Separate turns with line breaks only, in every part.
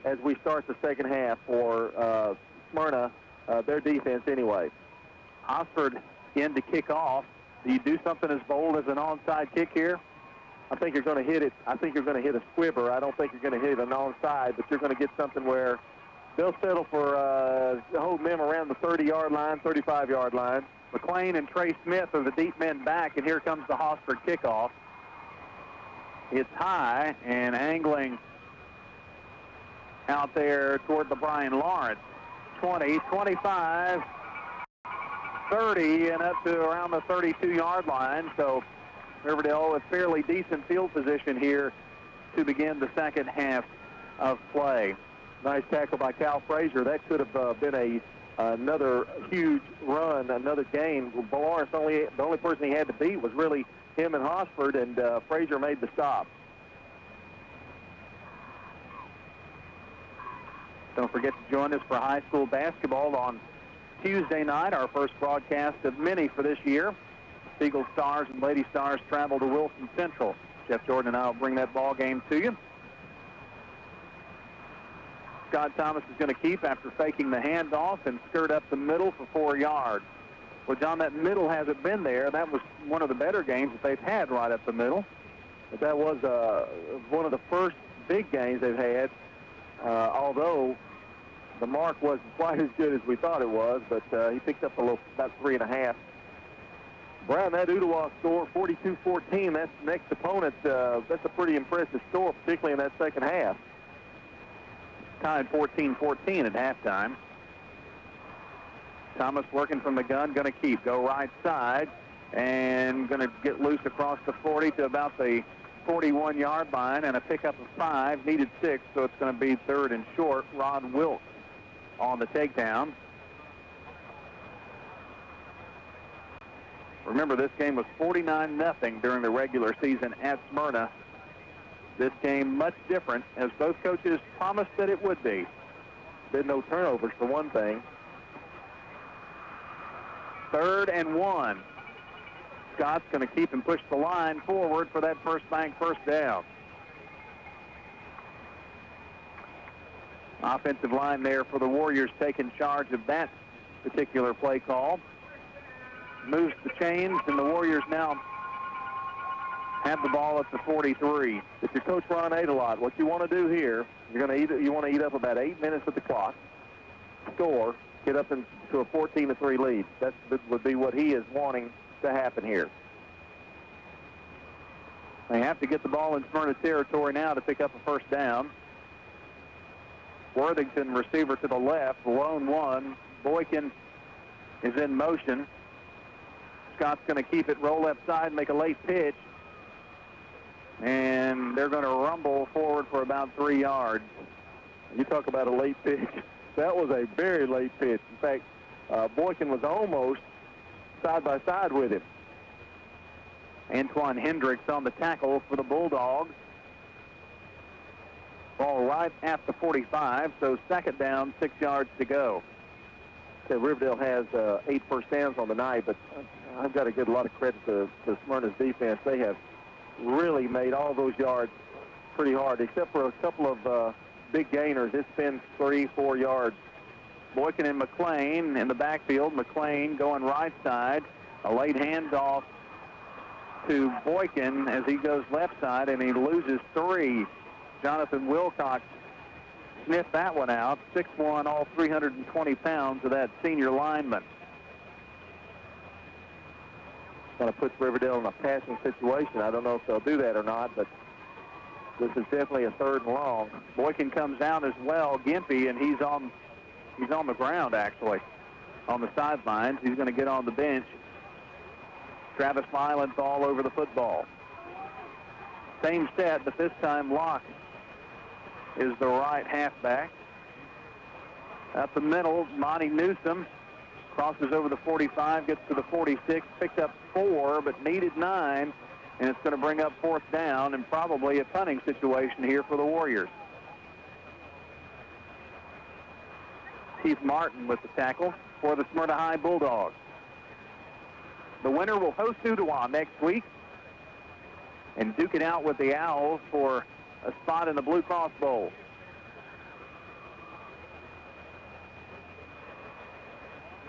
as we start the second half for Smyrna, their defense anyway.
Osford in to kick off. Do you do something as bold as an onside kick here?
I think you're going to hit it. I think you're going to hit a squibber. I don't think you're going to hit an onside, but you're going to get something where they'll settle for hold them around the 30-yard line, 35-yard line.
McLean and Trey Smith are the deep men back, and here comes the Hosford kickoff. It's high and angling out there toward the Brian Lawrence. 20, 25, 30, and up to around the 32-yard line. So Riverdale a fairly decent field position here to begin the second half of play.
Nice tackle by Cal Frazier. That could have been another huge run, another gain. Lawrence, the only person he had to beat was really him and Hosford, and Frazier made the stop.
Don't forget to join us for high school basketball on Tuesday night, our first broadcast of many for this year. Eagle Stars and Lady Stars travel to Wilson Central. Jeff Jordan and I will bring that ball game to you. Scott Thomas is going to keep after faking the handoff and skirt up the middle for 4 yards. Well, John, that middle hasn't been there. That was one of the better games that they've had right up the middle.
But that was one of the first big games they've had, although the mark wasn't quite as good as we thought it was, but he picked up about 3.5. Brown, that Ottawa score, 42-14. That's the next opponent. That's a pretty impressive score, particularly in that second half.
Tied 14-14 at halftime. Thomas working from the gun, going to keep. Go right side, and going to get loose across the 40 to about the 41-yard line, and a pickup of 5. Needed 6, so it's going to be third and short. Ron Wilkes on the takedown. Remember, this game was 49-0 during the regular season at Smyrna. This game much different, as both coaches promised that it would be.
Been no turnovers, for one thing.
3rd and 1. Scott's going to keep and push the line forward for that First Bank first down. Offensive line there for the Warriors taking charge of that particular play call. Moves the chains, and the Warriors now have the ball at the 43.
If you're Coach Ron Adelot, what you want to do here, you want to eat up about 8 minutes of the clock, score, get up into a 14-3 lead. That would be what he is wanting to happen here.
They have to get the ball in Smyrna territory now to pick up a first down. Worthington, receiver to the left, lone one. Boykin is in motion. Scott's going to keep it, roll left side, make a late pitch. And they're going to rumble forward for about 3 yards.
You talk about a late pitch. That was a very late pitch. In fact, Boykin was almost side by side with him.
Antoine Hendricks on the tackle for the Bulldogs. Ball right at the 45, so second down, 6 yards to go.
Okay, Riverdale has 8 first downs on the night, but I've got to give a lot of credit to Smyrna's defense. They have really made all those yards pretty hard, except for a couple of big gainers. It's been 3-4 yards.
Boykin and McLean in the backfield. McLean going right side. A late handoff to Boykin as he goes left side, and he loses 3. Jonathan Wilcox sniffed that one out. 6'1", all 320 pounds of that senior lineman.
Going to put Riverdale in a passing situation. I don't know if they'll do that or not, but this is definitely a 3rd and long.
Boykin comes down as well, Gimpy, and he's on the ground, actually, on the sidelines. He's going to get on the bench. Travis Mylan's all over the football. Same set, but this time Locke is the right halfback. Up the middle, Monty Newsom crosses over the 45, gets to the 46, picked up 4, but needed 9, and it's going to bring up 4th down and probably a punting situation here for the Warriors. Keith Martin with the tackle for the Smyrna High Bulldogs. The winner will host Ottawa next week and duke it out with the Owls for a spot in the Blue Cross Bowl.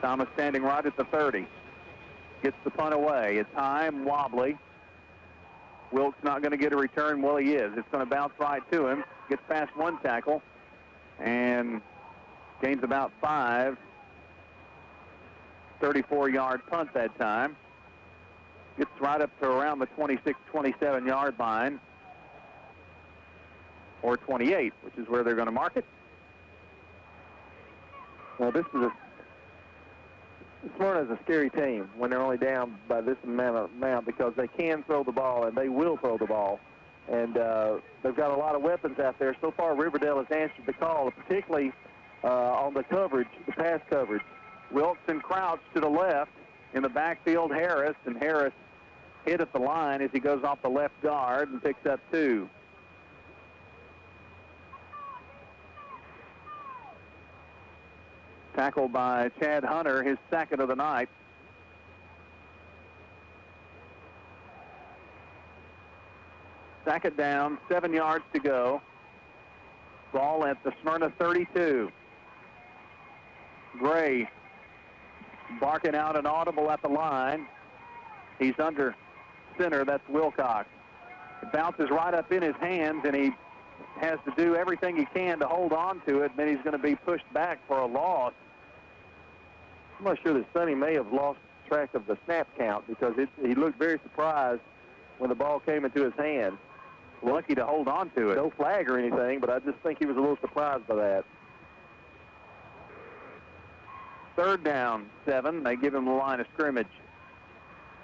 Thomas standing right at the 30. Gets the punt away. It's high and wobbly. Wilkes not going to get a return. Well, he is. It's going to bounce right to him. Gets past one tackle and gains about 5. 34-yard punt that time. Gets right up to around the 26, 27-yard line. Or 28, which is where they're going to mark it.
Well, Smyrna is a scary team when they're only down by this amount because they can throw the ball and they will throw the ball. And they've got a lot of weapons out there. So far, Riverdale has answered the call, particularly on the coverage, the pass coverage.
Wilkes and Crouch to the left. In the backfield, Harris. And Harris hit at the line as he goes off the left guard and picks up 2. Tackled by Chad Hunter, his second of the night. Second down, 7 yards to go. Ball at the Smyrna 32. Gray barking out an audible at the line. He's under center. That's Wilcox. It bounces right up in his hands, and he has to do everything he can to hold on to it. Then he's going to be pushed back for a loss.
I'm not sure that Sonny may have lost track of the snap count because he looked very surprised when the ball came into his hand.
Lucky to hold on to it.
No flag or anything, but I just think he was a little surprised by that.
Third down, 7. They give him the line of scrimmage.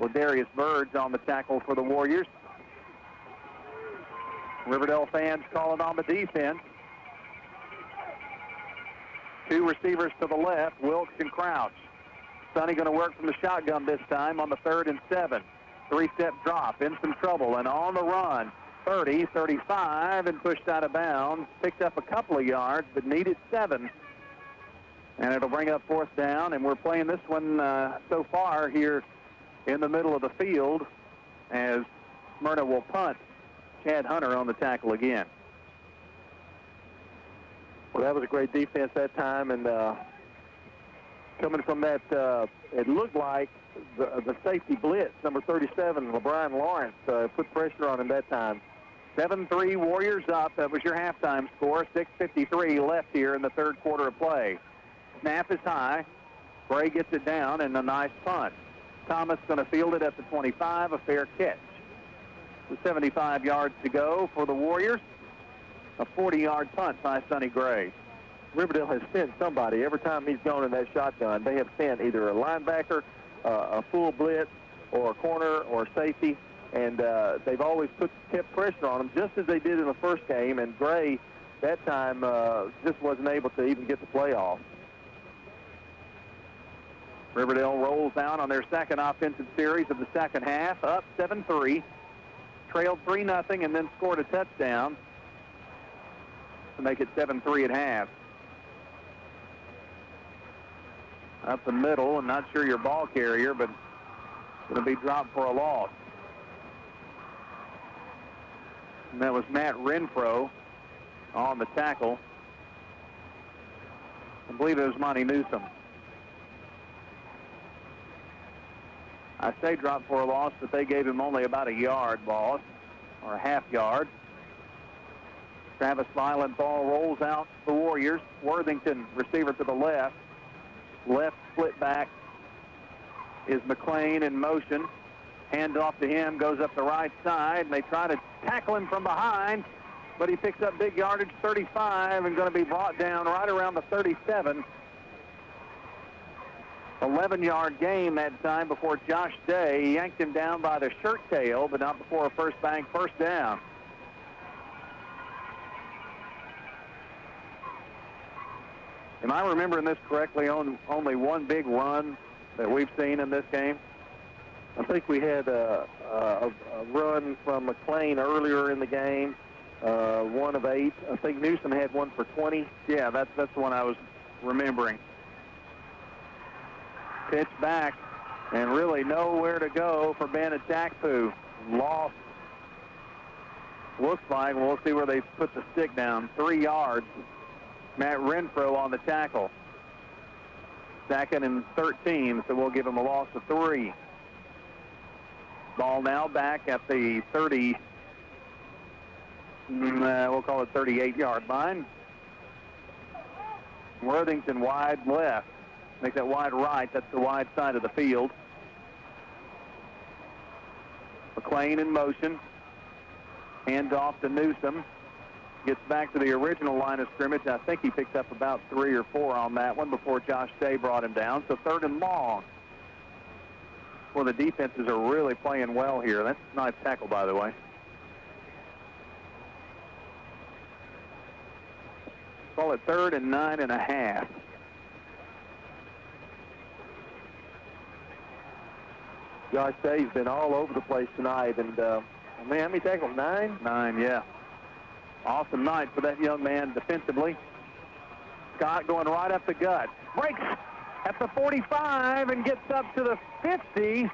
Ladarius Bird's on the tackle for the Warriors. Riverdale fans calling on the defense. 2 receivers to the left, Wilkes and Crouch. Sonny going to work from the shotgun this time on the 3rd and 7. 3-step drop, in some trouble, and on the run. 30, 35, and pushed out of bounds. Picked up a couple of yards, but needed 7. And it'll bring up 4th down, and we're playing this one so far here in the middle of the field as Smyrna will punt. Chad Hunter on the tackle again.
Well, that was a great defense that time, and coming from that, it looked like the safety blitz, number 37, LeBron Lawrence, put pressure on him that time.
7-3 Warriors up. That was your halftime score. 6:53 left here in the third quarter of play. Snap is high. Bray gets it down, and a nice punt. Thomas going to field it at the 25, a fair catch. With 75 yards to go for the Warriors. A 40-yard punt by Sonny Gray.
Riverdale has sent somebody. Every time he's gone in that shotgun, they have sent either a linebacker, a full blitz, or a corner, or safety, and they've always kept pressure on him, just as they did in the first game, and Gray, that time, just wasn't able to even get the play off.
Riverdale rolls out on their second offensive series of the second half, up 7-3, trailed 3-0, and then scored a touchdown to make it 7-3 at half. Up the middle, and not sure your ball carrier, but going to be dropped for a loss. And that was Matt Renfro on the tackle. I believe it was Monty Newsom. I say dropped for a loss, but they gave him only about a yard loss, or a half yard. Travis Violent ball rolls out the Warriors. Worthington, receiver to the left. Left split back is McLean in motion. Hand off to him, goes up the right side, and they try to tackle him from behind, but he picks up big yardage, 35, and going to be brought down right around the 37. 11-yard gain that time before Josh Day yanked him down by the shirt tail, but not before a first down. Am I remembering this correctly? Only one big run that we've seen in this game?
I think we had a run from McLean earlier in the game, 1 of 8. I think Newsom had one for 20.
Yeah, that's the one I was remembering. Pitch back, and really nowhere to go for Banachakpu. Lost. Looks like, we'll see where they put the stick down. 3 yards. Matt Renfro on the tackle. 2nd and 13, so we'll give them a loss of 3. Ball now back at the 30, we'll call it 38-yard line. Worthington wide left. Make that wide right. That's the wide side of the field. McLean in motion. Hands off to Newsom. Gets back to the original line of scrimmage. I think he picked up about 3 or 4 on that one before Josh Day brought him down. So 3rd and long. Well, the defenses are really playing well here. That's a nice tackle, by the way. Call it 3rd and 9.5.
Josh Day's been all over the place tonight. And, man, how many tackles? 9?
9, yeah. Awesome night for that young man defensively. Scott going right up the gut. Breaks at the 45 and gets up to the 50.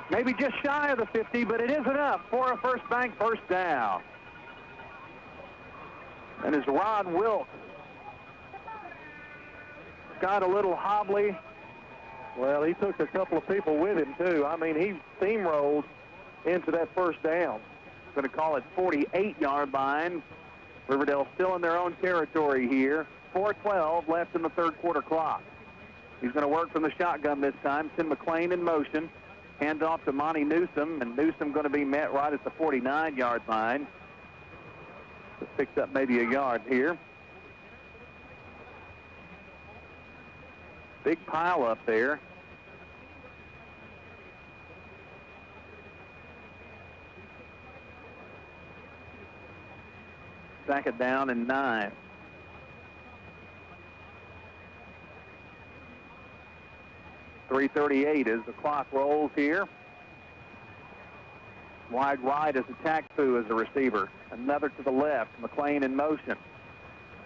Maybe just shy of the 50, but it is enough for a First Bank first down. And it's Rod Wilkes. Scott a little hobbly.
Well, he took a couple of people with him, too. I mean, he steamrolled into that first down.
Going to call it 48-yard line. Riverdale still in their own territory here. 4:12 left in the third quarter clock. He's going to work from the shotgun this time. Send McLean in motion. Hand off to Monty Newsom, and Newsom going to be met right at the 49-yard line. Just picks up maybe a yard here. Big pile up there. Second down and 9. .338 as the clock rolls here. Wide right is Attackfu as a receiver. Another to the left. McLean in motion.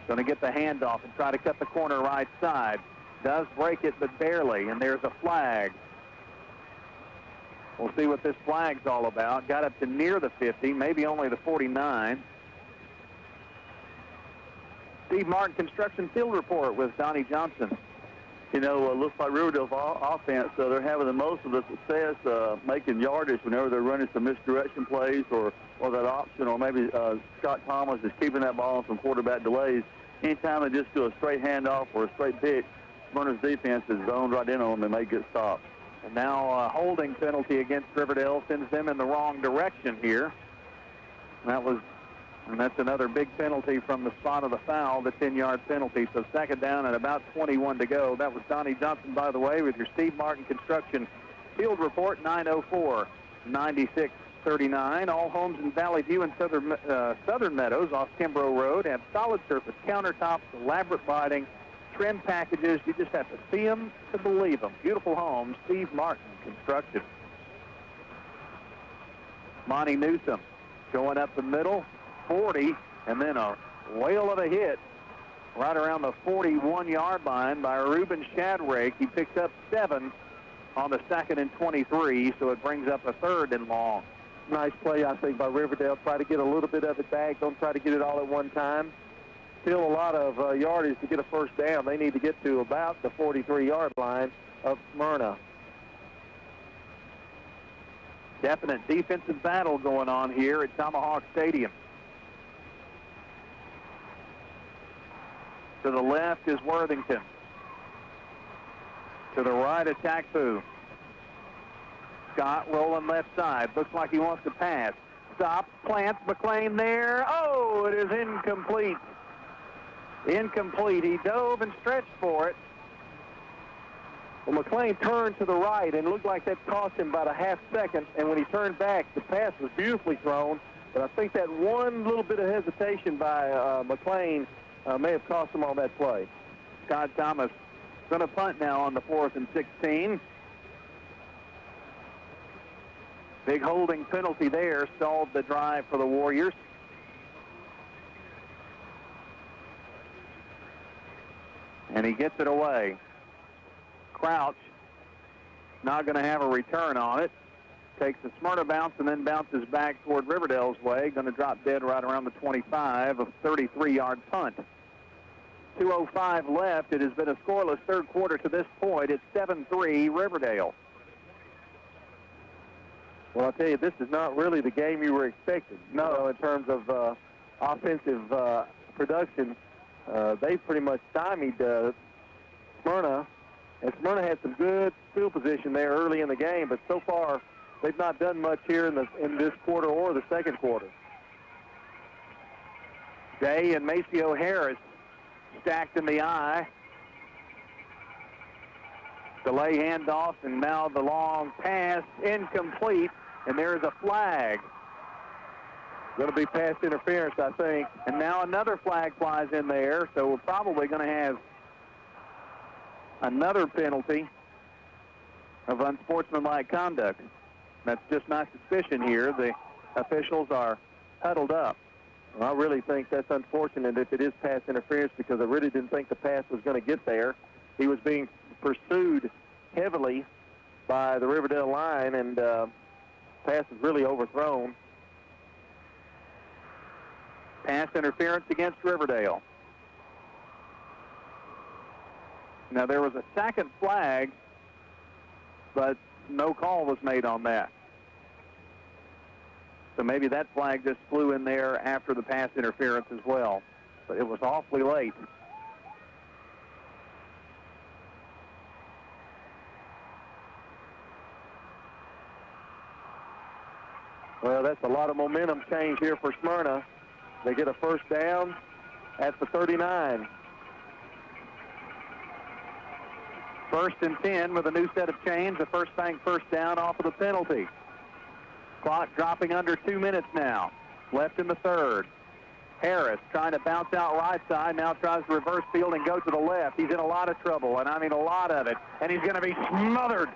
Going to get the handoff and try to cut the corner right side. Does break it, but barely, and there's a flag. We'll see what this flag's all about. Got up to near the 50, maybe only the 49. Steve Martin Construction Field Report with Donnie Johnson.
You know, it looks like Riverdale's offense, they're having the most of the success making yardage whenever they're running some misdirection plays or that option, or maybe Scott Thomas is keeping that ball on some quarterback delays. Anytime they just do a straight handoff or a straight pick, Smyrna's defense is zoned right in on them and they get stopped.
And now a holding penalty against Riverdale sends them in the wrong direction here. And that's another big penalty from the spot of the foul, the 10-yard penalty. So second down and about 21 to go. That was Donnie Johnson, by the way, with your Steve Martin Construction Field Report, 904-9639. All homes in Valley View and Southern Meadows off Kimbrough Road have solid surface countertops, elaborate lighting, trim packages. You just have to see them to believe them. Beautiful homes, Steve Martin Construction. Monty Newsom going up the middle. 40, and then a whale of a hit right around the 41-yard line by Reuben Shadrake. He picks up 7 on the 2nd and 23, so it brings up a 3rd and long.
Nice play, I think, by Riverdale. Try to get a little bit of it back. Don't try to get it all at one time. Still a lot of yardage to get a first down. They need to get to about the 43-yard line of Smyrna.
Definite defensive battle going on here at Tomahawk Stadium. To the left is Worthington. To the right, Attackfu. Scott rolling left side. Looks like he wants to pass. Stops, plants McLean there. Oh, it is incomplete. Incomplete. He dove and stretched for it.
Well, McLean turned to the right and looked like that cost him about a half second. And when he turned back, the pass was beautifully thrown. But I think that one little bit of hesitation by McLean may have cost him on that play.
Scott Thomas going to punt now on the 4th and 16. Big holding penalty there stalled the drive for the Warriors. And he gets it away. Crouch not going to have a return on it. Takes a Smyrna bounce and then bounces back toward Riverdale's way. Going to drop dead right around the 25 of 33-yard punt. 2:05 left. It has been a scoreless third quarter to this point. It's 7-3 Riverdale.
Well, I'll tell you, this is not really the game you were expecting. No, in terms of offensive production, they pretty much stymied Smyrna. And Smyrna had some good field position there early in the game, but so far they've not done much here in this quarter or the second quarter.
Day and Maceo Harris stacked in the eye. Delay handoff, and now the long pass incomplete, and there is a flag.
Going to be pass interference, I think.
And now another flag flies in there, so we're probably going to have another penalty of unsportsmanlike conduct. That's just my suspicion here. The officials are huddled up.
Well, I really think that's unfortunate if it is pass interference, because I really didn't think the pass was going to get there. He was being pursued heavily by the Riverdale line, and pass is really overthrown.
Pass interference against Riverdale. Now, there was a second flag, but no call was made on that. So maybe that flag just flew in there after the pass interference as well. But it was awfully late.
Well, that's a lot of momentum change here for Smyrna. They get a first down at the 39.
1st and 10 with a new set of chains. The First Bank first down off of the penalty. Clock dropping under 2 minutes now. Left in the third. Harris trying to bounce out right side. Now tries to reverse field and go to the left. He's in a lot of trouble, and I mean a lot of it. And he's going to be smothered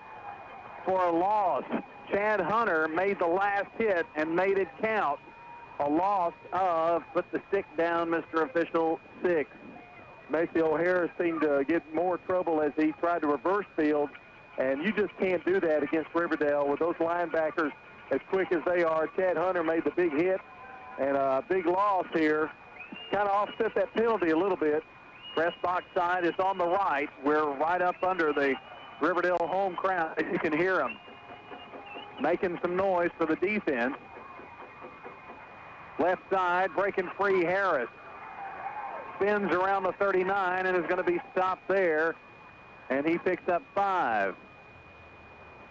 for a loss. Chad Hunter made the last hit and made it count. A loss of, put the stick down, Mr. Official, 6.
Maceo Harris seemed to get more trouble as he tried to reverse field, and you just can't do that against Riverdale with those linebackers as quick as they are. Chad Hunter made the big hit, and a big loss here. Kind of offset that penalty a little bit.
Press box side is on the right. We're right up under the Riverdale home crowd. You can hear them making some noise for the defense. Left side, breaking free Harris. Spins around the 39 and is going to be stopped there. And he picks up 5.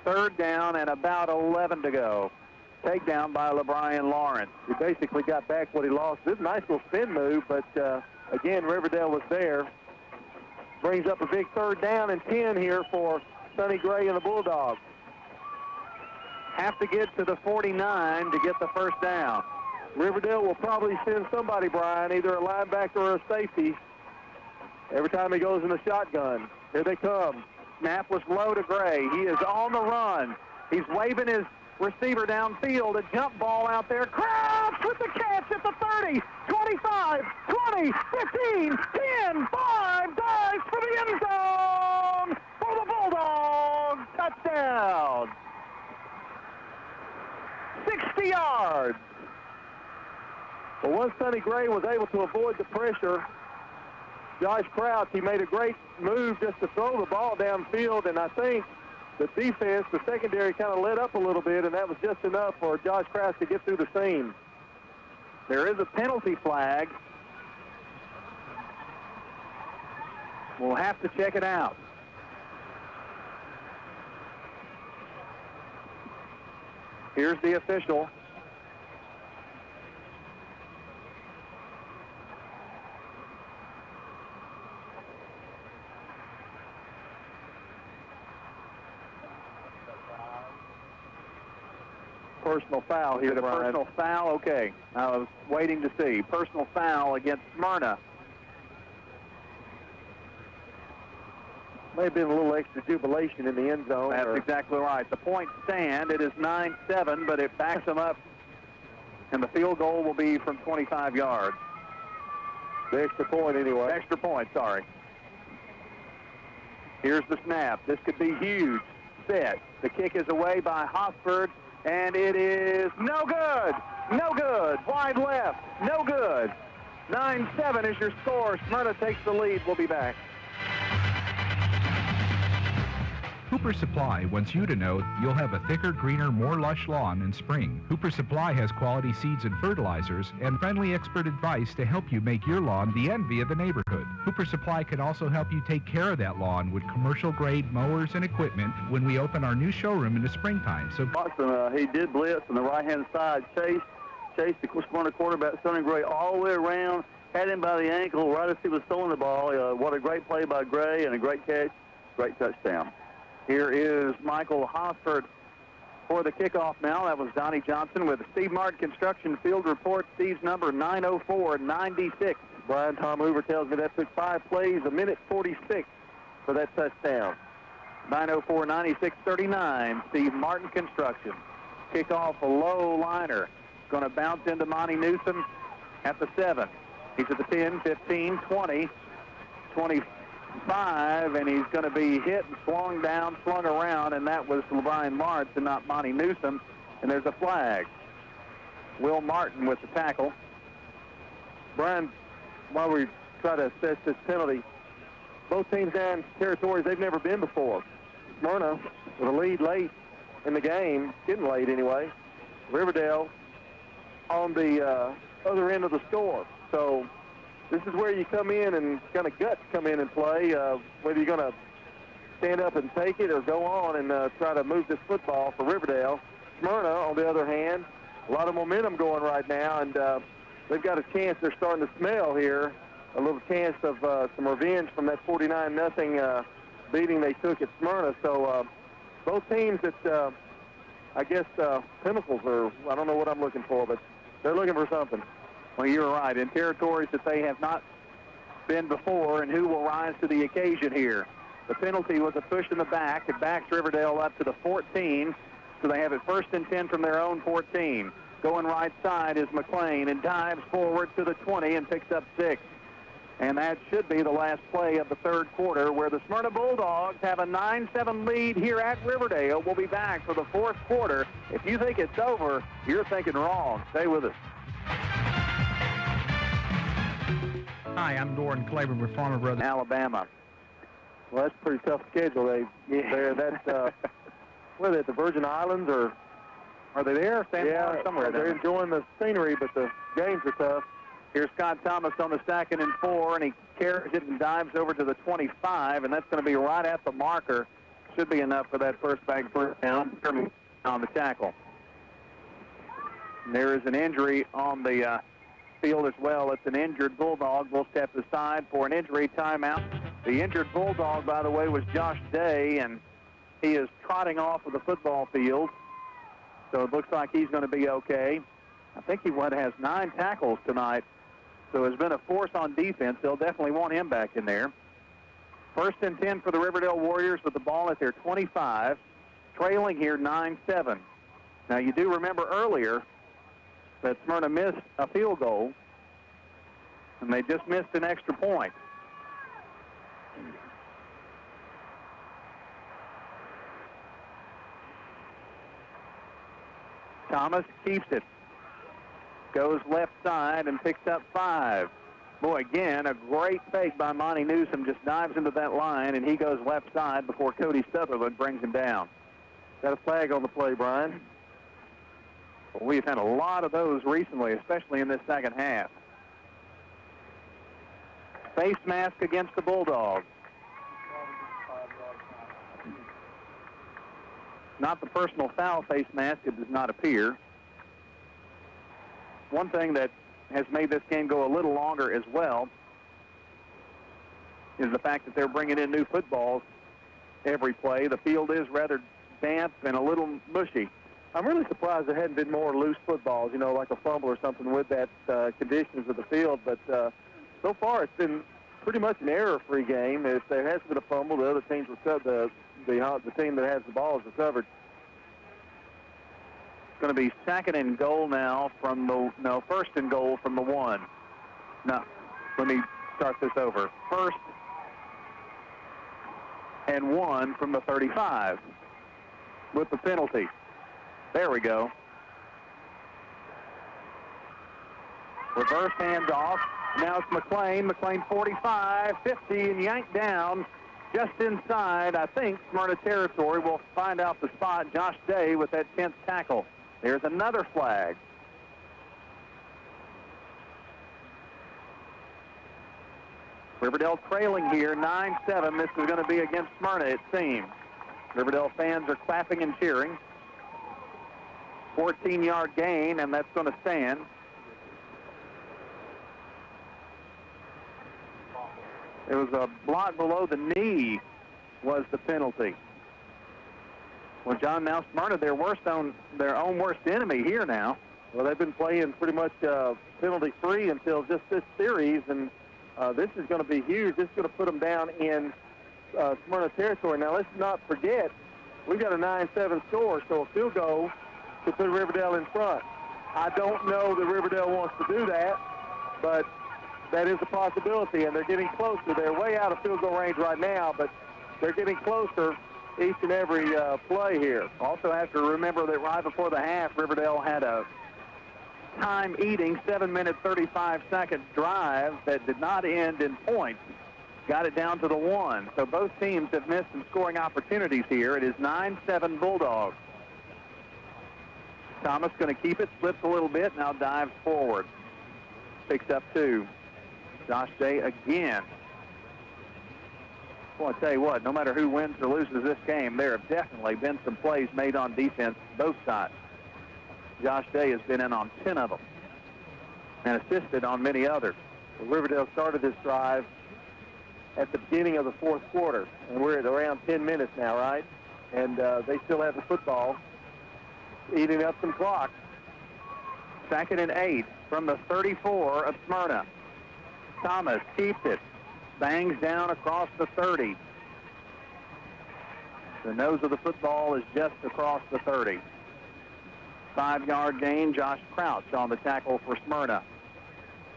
Third down and about 11 to go. Takedown by LeBrian Lawrence.
He basically got back what he lost. This is a nice little spin move, but again, Riverdale was there. Brings up a big third down and 10 here for Sonny Gray and the Bulldogs.
Have to get to the 49 to get the first down.
Riverdale will probably send somebody, Brian, either a linebacker or a safety, every time he goes in the shotgun. Here they come.
Snap was low to Gray. He is on the run. He's waving his receiver downfield. A jump ball out there. Crouch with the catch at the 30, 25, 20, 15, 10, 5, dives for the end zone for the Bulldogs. Touchdown. 60 yards.
Well, once Sonny Gray was able to avoid the pressure, Josh Crouch, he made a great move just to throw the ball downfield, and I think the defense, the secondary, kind of let up a little bit, and that was just enough for Josh Crouch to get through the seam.
There is a penalty flag. We'll have to check it out. Here's the official.
Personal foul here, Brian.
Personal foul, okay. I was waiting to see. Personal foul against Smyrna.
May have been a little extra jubilation in the end zone.
That's exactly right. The points stand. It is 9-7, but it backs them up, and the field goal will be from 25 yards.
The extra point, anyway.
Extra point, sorry. Here's the snap. This could be huge. Set. The kick is away by Hosford, and it is no good. No good. Wide left. No good. 9-7 is your score. Smyrna takes the lead. We'll be back.
Hooper Supply wants you to know you'll have a thicker, greener, more lush lawn in spring. Hooper Supply has quality seeds and fertilizers and friendly expert advice to help you make your lawn the envy of the neighborhood. Hooper Supply can also help you take care of that lawn with commercial-grade mowers and equipment when we open our new showroom in the springtime. So
he did blitz on the right-hand side. Chase the Smyrna quarterback, Sonny Gray, all the way around, had him by the ankle right as he was throwing the ball. What a great play by Gray and a great catch, great touchdown.
Here is Michael Hosford for the kickoff now. That was Donnie Johnson with the Steve Martin Construction Field Report. Steve's number 904-96.
Brian Tom Hoover tells me that took 5 plays, a minute 46 for that touchdown.
904-96-39, Steve Martin Construction. Kickoff a low liner. Going to bounce into Monty Newsom at the 7. He's at the 10, 15, 20, 25, and he's going to be hit and slung down, slung around, and that was LeBrian Martz and not Monty Newsom. And there's a flag. Will Martin with the tackle.
Brian, while we try to assess this penalty, both teams down territories they've never been before. Smyrna with a lead late in the game, getting late anyway. Riverdale on the other end of the score. So this is where you come in and kind of guts come in and play, whether you're going to stand up and take it or go on and try to move this football for Riverdale. Smyrna, on the other hand, a lot of momentum going right now, and they've got a chance. They're starting to smell here, a little chance of some revenge from that 49-0 beating they took at Smyrna. So both teams that, I guess, pinnacles are, I don't know what I'm looking for, but they're looking for something.
Well, you're right. In territories that they have not been before, and who will rise to the occasion here. The penalty was a push in the back. It backs Riverdale up to the 14, so they have it 1st and 10 from their own 14. Going right side is McLean and dives forward to the 20 and picks up 6. And that should be the last play of the third quarter, where the Smyrna Bulldogs have a 9-7 lead here at Riverdale. We'll be back for the fourth quarter. If you think it's over, you're thinking wrong. Stay with us.
Hi, I'm Doran Claiborne with Farmer Brothers.
Alabama.
Well, that's a pretty tough schedule. They're what are they, the Virgin Islands, or
are they there?
Yeah,
somewhere.
They're enjoying the scenery, but the games are tough.
Here's Scott Thomas on the 2nd and 4, and he carries it and dives over to the 25, and that's going to be right at the marker. Should be enough for that first down on the tackle. And there is an injury on the field as well. It's an injured Bulldog. We'll step aside for an injury timeout. The injured Bulldog, by the way, was Josh Day, and he is trotting off of the football field. So it looks like he's going to be okay. I think he has 9 tackles tonight. So has been a force on defense. They'll definitely want him back in there. 1st and 10 for the Riverdale Warriors with the ball at their 25, trailing here 9-7. Now, you do remember earlier that Smyrna missed a field goal, and they just missed an extra point. Thomas keeps it. Goes left side and picks up 5. Boy, again, a great fake by Monty Newsom. Just dives into that line, and he goes left side before Cody Sutherland brings him down.
Got a flag on the play, Brian.
Well, we've had a lot of those recently, especially in this second half. Face mask against the Bulldogs. Not the personal foul face mask. It does not appear. One thing that has made this game go a little longer as well is the fact that they're bringing in new footballs every play. The field is rather damp and a little mushy.
I'm really surprised there hadn't been more loose footballs, you know, like a fumble or something with that conditions of the field. But so far it's been pretty much an error-free game. If there has been a fumble, the other teams the team that has the ball is recovered.
It's going to be 2nd and goal now from the, 1st and goal from the 1. No, let me start this over. 1st and 1 from the 35 with the penalty. There we go. Reverse handoff. Now it's McLean. McLean 45, 50, and yanked down just inside, I think, Smyrna territory. We'll find out the spot. Josh Day with that 10th tackle. There's another flag. Riverdale trailing here, 9-7. This is going to be against Smyrna, it seems. Riverdale fans are clapping and cheering. 14-yard gain, and that's going to stand. It was a block below the knee was the penalty. Well, John, now Smyrna, their own worst enemy here now.
Well, they've been playing pretty much penalty-free until just this series, and this is going to be huge. This is going to put them down in Smyrna territory. Now, let's not forget, we've got a 9-7 score, so a field goal to put Riverdale in front. I don't know that Riverdale wants to do that, but that is a possibility, and they're getting closer. They're way out of field goal range right now, but they're getting closer each and every play here.
Also have to remember that right before the half, Riverdale had a time-eating 7-minute, 35-second drive that did not end in points. Got it down to the 1. So both teams have missed some scoring opportunities here. It is 9-7 Bulldogs. Thomas going to keep it, slips a little bit, now dives forward. Picks up 2. Josh Day again. Well, I tell you what, no matter who wins or loses this game, there have definitely been some plays made on defense, both sides. Josh Day has been in on 10 of them and assisted on many others.
Well, Riverdale started this drive at the beginning of the fourth quarter, and we're at around 10 minutes now, right? And they still have the football, eating up some clock.
2nd and 8 from the 34 of Smyrna. Thomas keeps it, bangs down across the 30. The nose of the football is just across the 30. 5-yard gain. Josh Crouch on the tackle for Smyrna.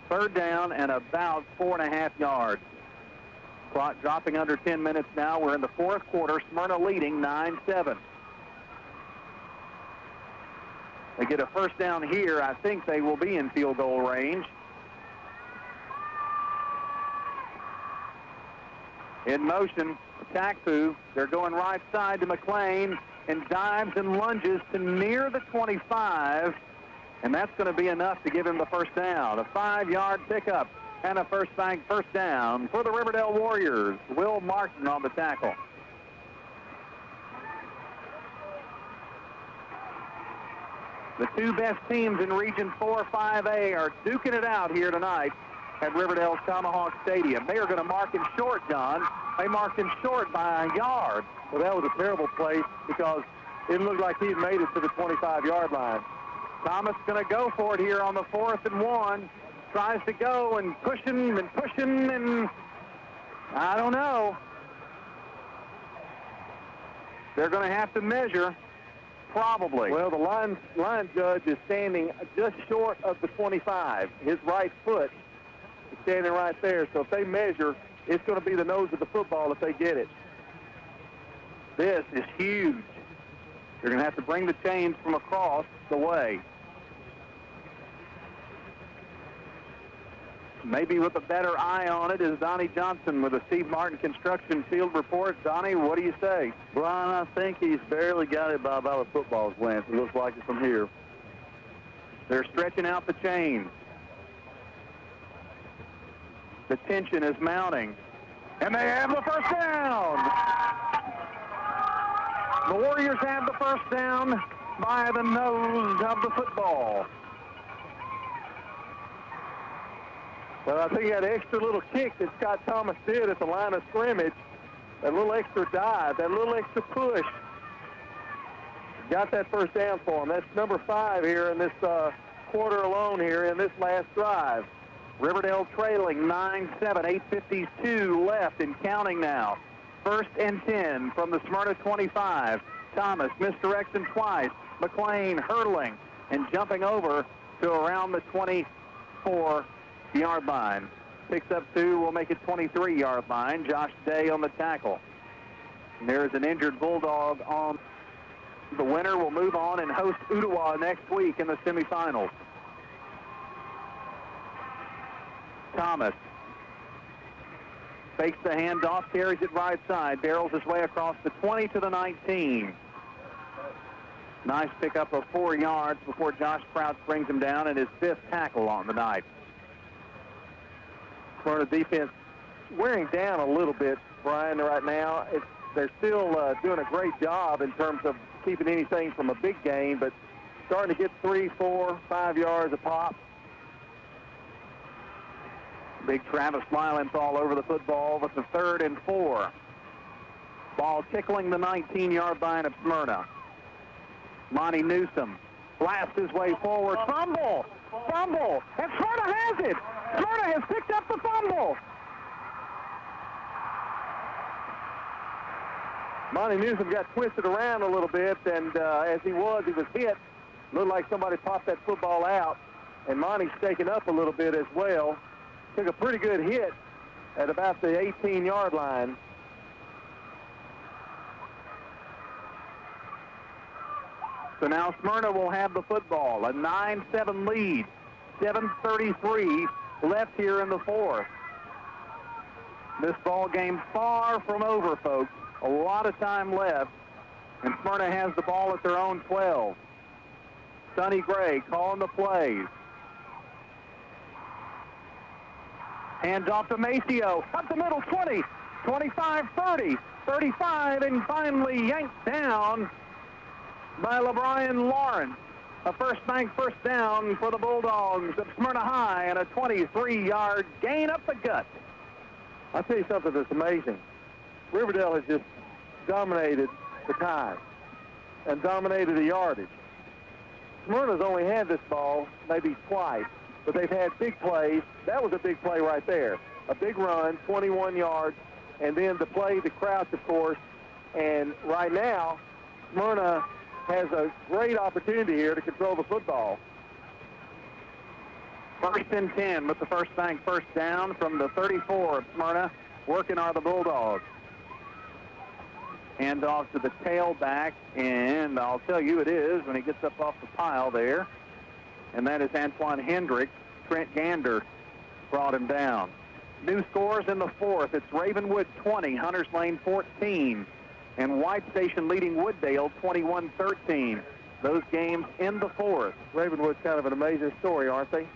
3rd down and about 4.5 yards. Clock dropping under 10 minutes now. We're in the fourth quarter. Smyrna leading 9-7. They get a first down here. I think they will be in field goal range. In motion, Takfu. They're going right side to McLean and dives and lunges to near the 25. And that's going to be enough to give him the first down. A 5-yard pickup and a first down for the Riverdale Warriors. Will Martin on the tackle. The two best teams in Region 4-5A are duking it out here tonight at Riverdale's Tomahawk Stadium. They are going to mark him short, John. They marked him short by a yard.
Well, that was a terrible play because it looked like he made it to the 25-yard line.
Thomas going to go for it here on the 4th and 1. Tries to go and pushing and I don't know. They're going to have to measure, probably.
Well, the line judge is standing just short of the 25. His right foot is standing right there. So if they measure, it's going to be the nose of the football if they get it.
This is huge. You're going to have to bring the chains from across the way. Maybe with a better eye on it is Donnie Johnson with the Steve Martin Construction Field Report. Donnie, what do you say?
Brian, I think he's barely got it by about a football's length. It looks like it from here.
They're stretching out the chains. The tension is mounting. And they have the first down. The Warriors have the first down by the nose of the football.
Well, I think that extra little kick that Scott Thomas did at the line of scrimmage, that little extra dive, that little extra push, got that first down for him. That's number 5 here in this quarter alone here in this last drive.
Riverdale trailing 9-7, 8:52 left and counting now. 1st and 10 from the Smyrna 25. Thomas misdirection twice. McLean hurdling and jumping over to around the 24-yard line. Picks up 2, will make it 23-yard line. Josh Day on the tackle. And there's an injured Bulldog on. The winner will move on and host Ottawa next week in the semifinals. Thomas. Fakes the handoff, carries it right side, barrels his way across the 20 to the 19. Nice pickup of 4 yards before Josh Crouch brings him down, and his 5th tackle on the night.
Smyrna defense wearing down a little bit, Brian, right now. They're still doing a great job in terms of keeping anything from a big gain, but starting to get 3, 4, 5 yards a pop.
Big Travis Mylands all over the football with the 3rd and 4. Ball tickling the 19-yard line of Smyrna. Monty Newsom blasts his way forward. Fumble! Fumble! And Smyrna has it! Smyrna has picked up the fumble!
Monty Newsom got twisted around a little bit, and as he was hit. Looked like somebody popped that football out, and Monty's shaken up a little bit as well. Took a pretty good hit at about the 18-yard line.
So now Smyrna will have the football, a 9-7 lead, 7:33 left here in the 4th. This ball game far from over, folks. A lot of time left, and Smyrna has the ball at their own 12. Sonny Gray calling the plays. Hands off to Maceo, up the middle, 20, 25, 30, 35, and finally yanked down by LeBrian Lawrence. A first down for the Bulldogs of Smyrna High, and a 23-yard gain up the gut.
I'll tell you something that's amazing. Riverdale has just dominated the time and dominated the yardage. Smyrna's only had this ball maybe twice, but they've had big plays. That was a big play right there. A big run, 21 yards, and then the play to Crouch, of course. And right now, Smyrna has a great opportunity here to control the football.
1st and 10 with the first down from the 34 of Smyrna. Working are the Bulldogs. Hand off to the tailback, and I'll tell you it is when he gets up off the pile there. And that is Antoine Hendricks. Trent Gander brought him down. New scores in the 4th. It's Ravenwood 20, Hunters Lane 14, and White Station leading Wooddale 21-13. Those games in the 4th.
Ravenwood's kind of an amazing story, aren't they?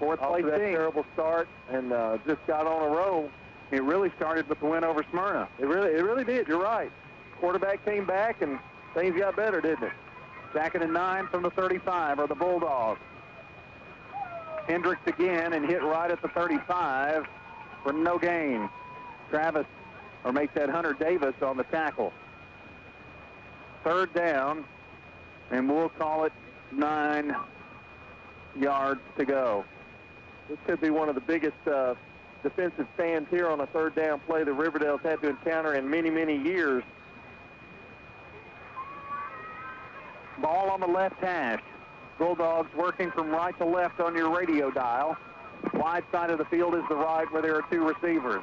4th place
that
team.
Terrible start, and just got on a roll.
It really started with the win over Smyrna.
It really did. You're right. Quarterback came back, and things got better, didn't it?
2nd and 9 from the 35 are the Bulldogs. Hendricks again, and hit right at the 35 for no gain. Makes that Hunter Davis on the tackle. 3rd down, and we'll call it 9 yards to go.
This could be one of the biggest defensive stands here on a 3rd down play that Riverdale's had to encounter in many, many years.
Ball on the left hash. Bulldogs working from right to left on your radio dial. Wide side of the field is the right, where there are 2 receivers.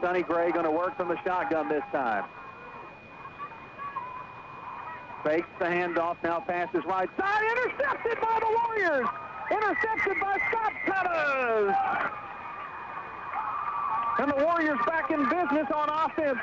Sonny Gray going to work from the shotgun this time. Fakes the handoff, now passes right side. Intercepted by the Warriors. Intercepted by Scott Pettis. And the Warriors back in business on offense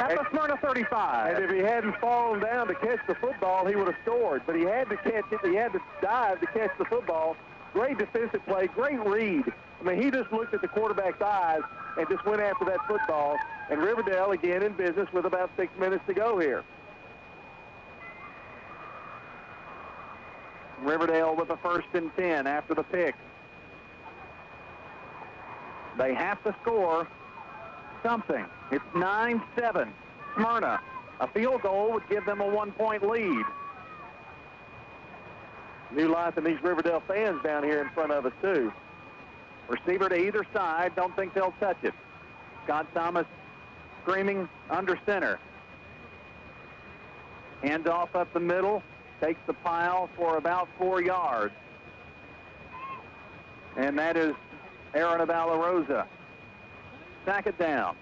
at the Smyrna 35.
And if he hadn't fallen down to catch the football, he would have scored. But he had to catch it. He had to dive to catch the football. Great defensive play, great read. I mean, he just looked at the quarterback's eyes and just went after that football. And Riverdale again in business with about 6 minutes to go here.
Riverdale with a 1st and 10 after the pick. They have to score something. It's 9-7. Smyrna. A field goal would give them a 1-point lead.
New life in these Riverdale fans down here in front of us, too.
Receiver to either side. Don't think they'll touch it. Scott Thomas screaming under center. Handoff up the middle. Takes the pile for about 4 yards. And that is Aaron of Alarosa. Sack it down.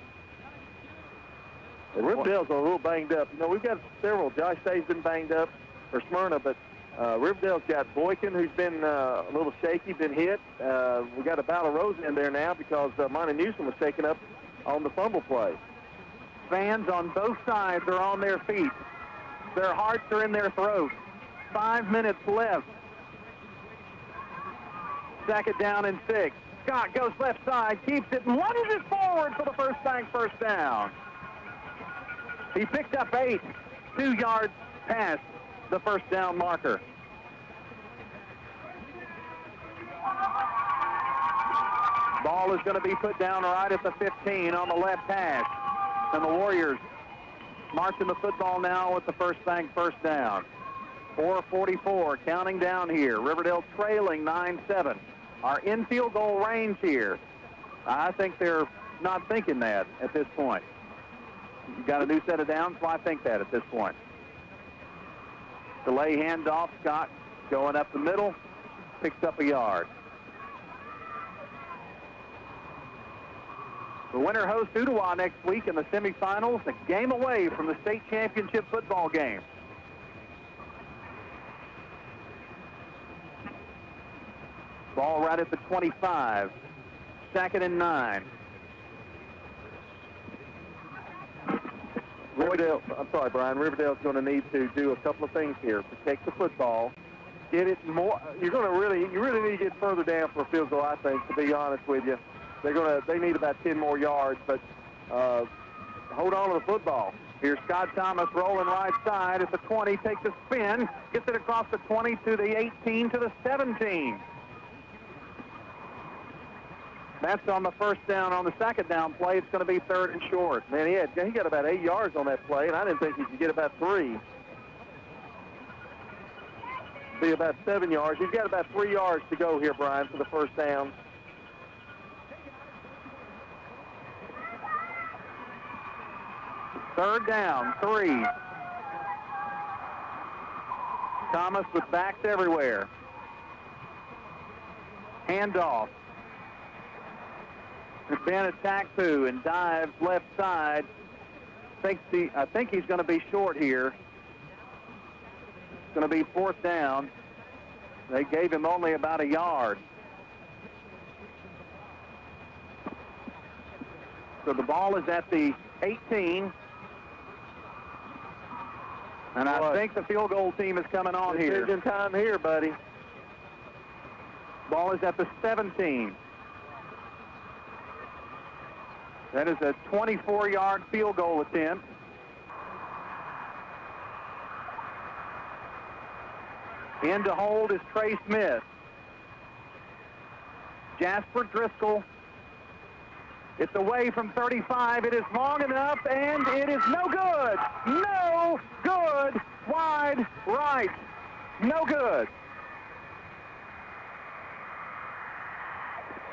And Riverdale's a little banged up. You know, we've got several. Josh Day's been banged up for Smyrna, but Riverdale's got Boykin, who's been a little shaky, been hit. We got a Battle Rose in there now because Monty Newsom was taken up on the fumble play.
Fans on both sides are on their feet. Their hearts are in their throats. 5 minutes left. 2nd down and 6. Scott goes left side, keeps it, and lunges forward for the first down. He picked up 8, 2 yards past the first down marker. Ball is going to be put down right at the 15 on the left hash. And the Warriors marching the football now with the first down. 4:44 counting down here. Riverdale trailing 9-7. Are in field goal range here. I think they're not thinking that at this point. You've got a new set of downs, so I think that at this point. Delay handoff, Scott going up the middle, picks up a yard. The winner hosts Ottawa next week in the semifinals, a game away from the state championship football game. Ball right at the 25. 2nd and 9.
Riverdale, I'm sorry, Brian. Riverdale's going to need to do a couple of things here. Protect the football. Get it more. You really need to get further down for a field goal, I think, to be honest with you. They need about 10 more yards, but hold on to the football.
Here's Scott Thomas rolling right side at the 20, takes a spin, gets it across the 20 to the 18 to the 17. That's on the first down. On the 2nd down play, it's going to be 3rd and short.
Man, he got about 8 yards on that play, and I didn't think he could get about 3. Be about 7 yards. He's got about 3 yards to go here, Brian, for the first down.
Third down, 3. Thomas with backs everywhere. Handoff. Ben attacks who and dives left side. I think he's going to be short here. It's going to be 4th down. They gave him only about a yard. So the ball is at the 18. And I think the field goal team is coming on here.
Decision time here, buddy.
Ball is at the 17. That is a 24-yard field goal attempt. In to hold is Trey Smith. Jasper Driscoll. It's away from 35. It is long enough, and it is no good. No good. Wide right. No good.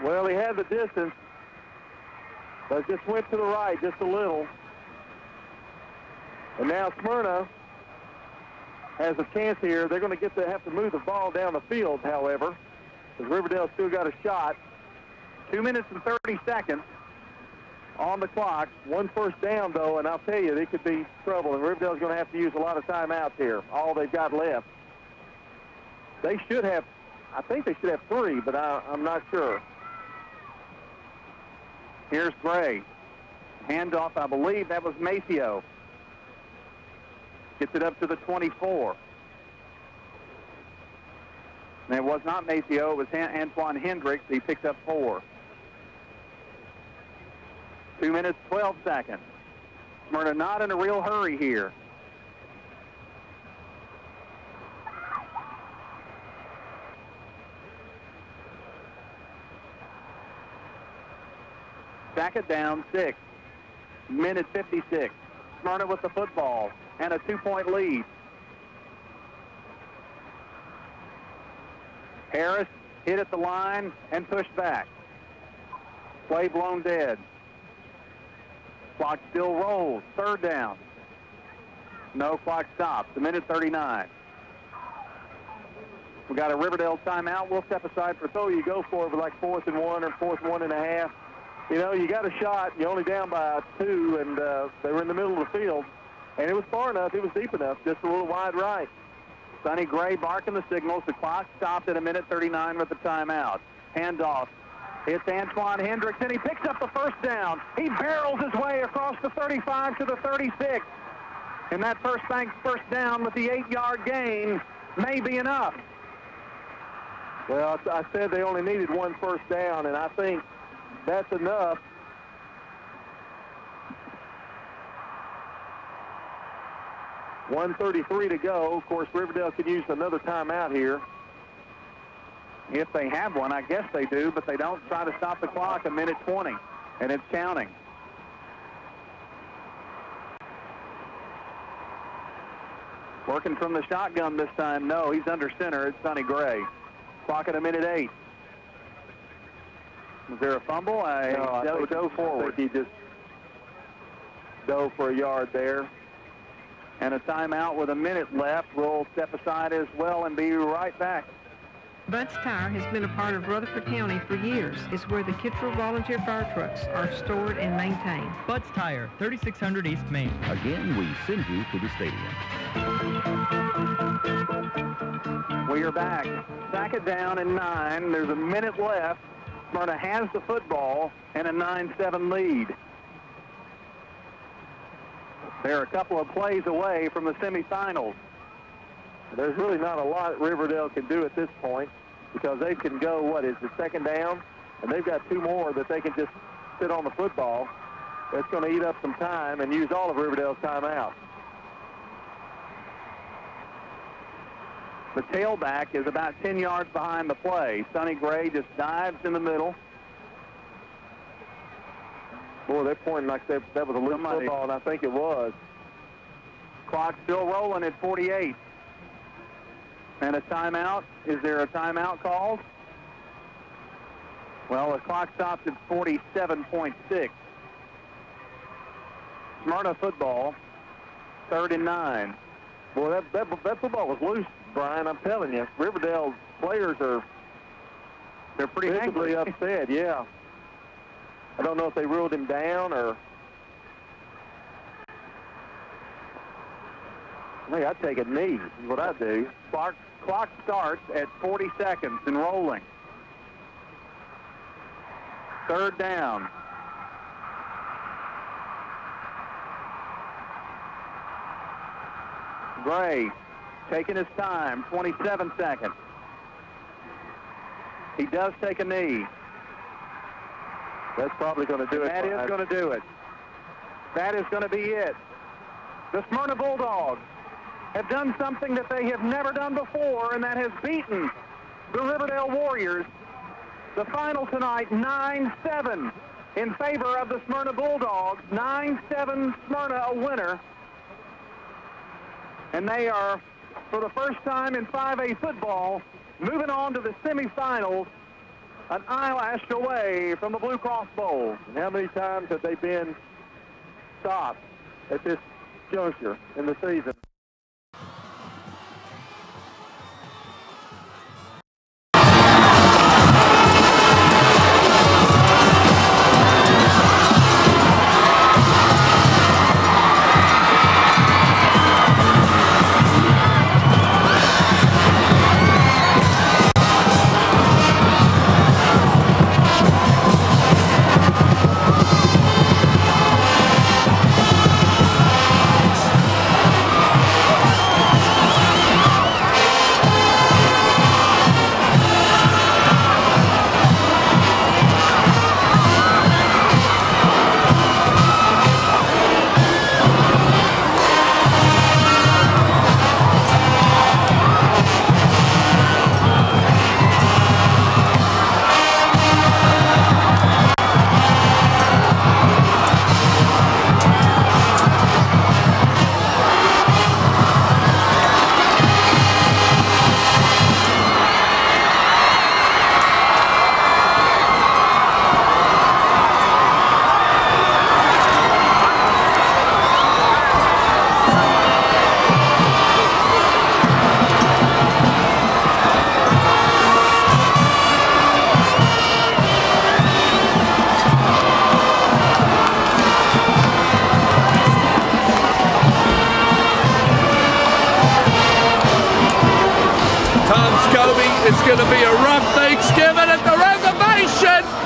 Well, he had the distance, but just went to the right just a little. And now Smyrna has a chance here. They're going to have to move the ball down the field, however, because Riverdale still got a shot.
2 minutes and 30 seconds on the clock.
1 first down, though, and I'll tell you, it could be trouble. And Riverdale's going to have to use a lot of timeouts here, all they've got left. They should have, I think they should have 3, but I'm not sure.
Here's Gray. Handoff, I believe that was Maceo. Gets it up to the 24. And it was not Maceo, it was Antoine Hendricks. He picked up 4. 2 minutes, 12 seconds. Smyrna not in a real hurry here. Second down, 6. Minute 56. Smyrna with the football and a 2-point lead. Harris hit at the line and pushed back. Play blown dead. Clock still rolls. 3rd down. No, clock stops. A minute 39. We got a Riverdale timeout. We'll step aside for throw. You go for it with like 4th and 1 or 4th 1.5. You know, you got a shot. You're only down by 2, and they were in the middle of the field. And it was far enough. It was deep enough. Just a little wide right. Sonny Gray barking the signals. The clock stopped at 1:39 with the timeout. Handoff. It's Antoine Hendricks, and he picks up the first down. He barrels his way across the 35 to the 36. And that first down with the 8-yard gain may be enough.
Well, I said they only needed one first down, and I think that's enough. .133 to go. Of course, Riverdale could use another timeout here.
If they have one, I guess they do, but they don't try to stop the clock 1:20, and it's counting. Working from the shotgun this time. No, he's under center. It's Sonny Gray. Clock at 1:08. Was there a fumble?
No, go forward. He just dove for a yard there.
And a timeout with a minute left. We'll step aside as well and be right back.
Bud's Tire has been a part of Rutherford County for years. It's where the Kittrell Volunteer Fire Trucks are stored and maintained.
Bud's Tire, 3600 East Main.
Again, we send you to the stadium.
We are back. Second down and 9. There's a minute left. Smyrna has the football and a 9-7 lead. They're a couple of plays away from the semifinals.
There's really not a lot Riverdale can do at this point because they can go, what is the second down? And they've got 2 more that they can just sit on the football. That's going to eat up some time and use all of Riverdale's timeout.
The tailback is about 10 yards behind the play. Sonny Gray just dives in the middle.
Boy, they're pointing like that was a loose football, and I think it was.
Clock still rolling at 48. And a timeout. Is there a timeout called? Well, the clock stops at 47.6. Smyrna football, 3rd and 9.
Boy, that football was loose, Brian. I'm telling you, Riverdale players they're pretty angry, upset. Yeah. I don't know if they ruled him down or. Hey, I'd take a knee. Is what I do.
Clock starts at 40 seconds and rolling. 3rd down. Gray taking his time, 27 seconds. He does take a knee.
That's probably going to do it.
That is going to do it. That is going to be it. The Smyrna Bulldogs have done something that they have never done before, and that has beaten the Riverdale Warriors. The final tonight, 9-7 in favor of the Smyrna Bulldogs. 9-7 Smyrna a winner. And they are, for the first time in 5A football, moving on to the semifinals, an eyelash away from the Blue Cross Bowl.
And how many times have they been stopped at this juncture in the season?
It's going to be a rough Thanksgiving at the reservation.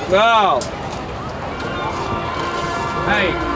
Now, hey.